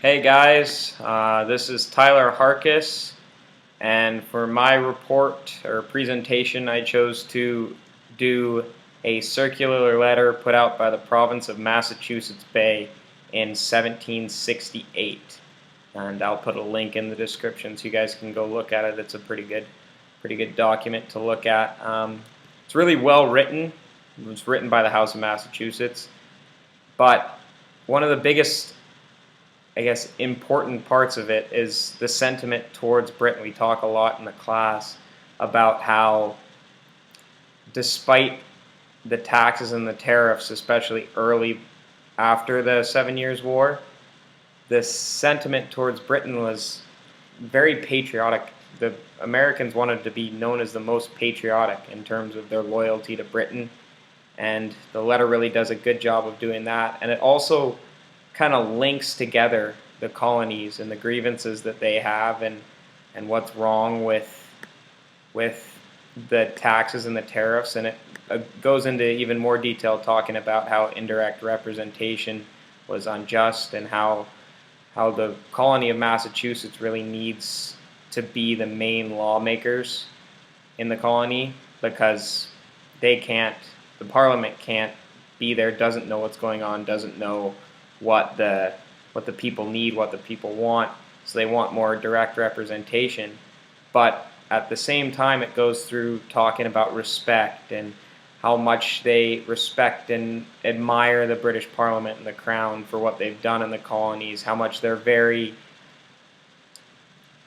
Hey guys, this is Tyler Harcus, and for my report or presentation I chose to do a circular letter put out by the province of Massachusetts Bay in 1768, and I'll put a link in the description so you guys can go look at it. It's a pretty good document to look at. It's really well written. It was written by the House of Massachusetts, but one of the biggest important parts of it is the sentiment towards Britain. We talk a lot in the class about how, despite the taxes and the tariffs, especially early after the 7 Years' War, the sentiment towards Britain was very patriotic. The Americans wanted to be known as the most patriotic in terms of their loyalty to Britain, and the letter really does a good job of doing that. And it also kind of links together the colonies and the grievances that they have, and what's wrong with the taxes and the tariffs, and it goes into even more detail talking about how indirect representation was unjust, and how the colony of Massachusetts really needs to be the main lawmakers in the colony, because the Parliament can't be there, doesn't know what's going on, doesn't know what the people need, what the people want, so they want more direct representation. But at the same time, it goes through talking about respect and how much they respect and admire the British Parliament and the Crown for what they've done in the colonies, how much they're very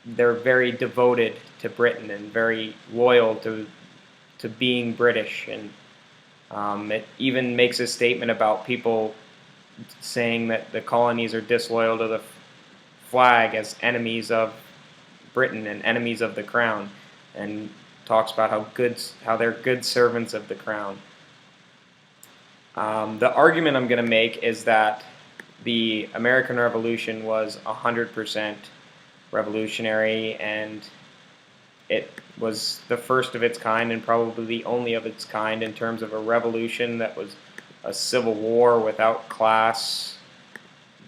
devoted to Britain and very loyal to being British. And it even makes a statement about people saying that the colonies are disloyal to the flag as enemies of Britain and enemies of the Crown, and talks about how they're good servants of the Crown. The argument I'm going to make is that the American Revolution was 100% revolutionary, and it was the first of its kind and probably the only of its kind in terms of a revolution that was a civil war without class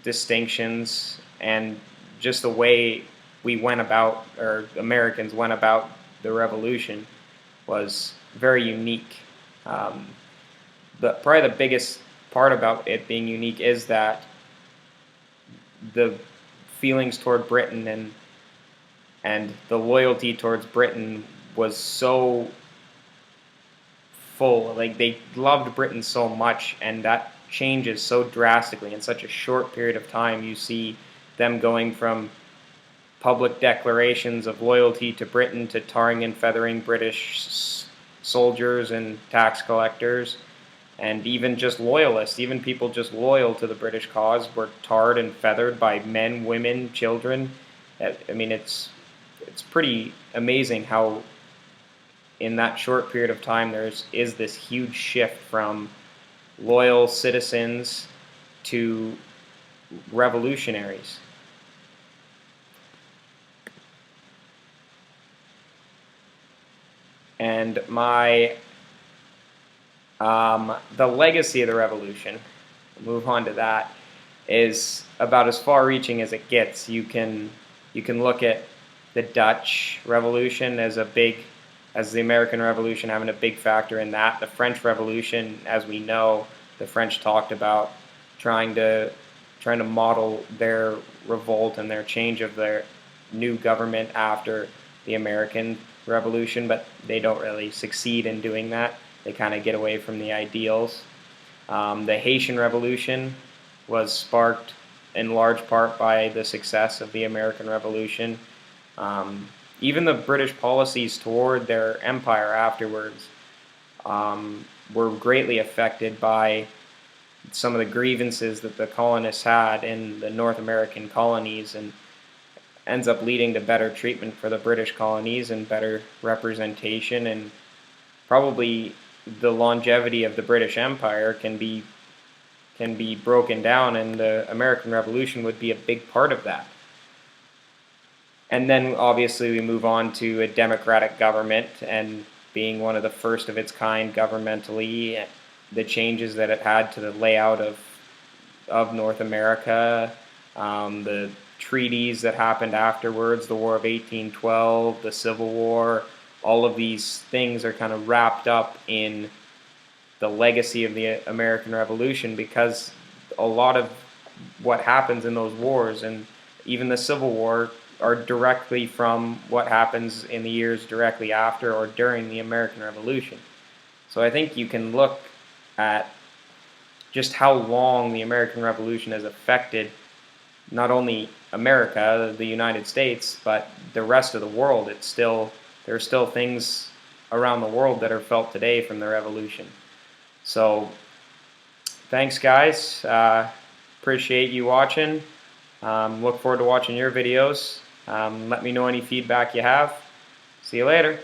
distinctions, and just the way we went about, or Americans went about the revolution, was very unique. Probably the biggest part about it being unique is that the feelings toward Britain and the loyalty towards Britain was so full. Like, they loved Britain so much, and that changes so drastically in such a short period of time. You see them going from public declarations of loyalty to Britain to tarring and feathering British soldiers and tax collectors, and even just loyalists, even people just loyal to the British cause, were tarred and feathered by men, women, children. I mean, it's pretty amazing how in that short period of time there is this huge shift from loyal citizens to revolutionaries. And the legacy of the revolution, move on to that, is about as far-reaching as it gets. You can look at the Dutch Revolution as the American Revolution having a big factor in that. The French Revolution, as we know, the French talked about trying to model their revolt and their change of their new government after the American Revolution, but they don't really succeed in doing that. They kind of get away from the ideals. The Haitian Revolution was sparked in large part by the success of the American Revolution. Even the British policies toward their empire afterwards were greatly affected by some of the grievances that the colonists had in the North American colonies, and ends up leading to better treatment for the British colonies and better representation, and probably the longevity of the British Empire can be broken down, and the American Revolution would be a big part of that. And then obviously we move on to a democratic government, and being one of the first of its kind governmentally, the changes that it had to the layout of North America, the treaties that happened afterwards, the War of 1812, the Civil War. All of these things are kind of wrapped up in the legacy of the American Revolution, because a lot of what happens in those wars, and even the Civil War, are directly from what happens in the years directly after or during the American Revolution. So I think you can look at just how long the American Revolution has affected not only America, the United States, but the rest of the world. There are still things around the world that are felt today from the Revolution. So thanks, guys. Appreciate you watching. Look forward to watching your videos. Let me know any feedback you have. See you later.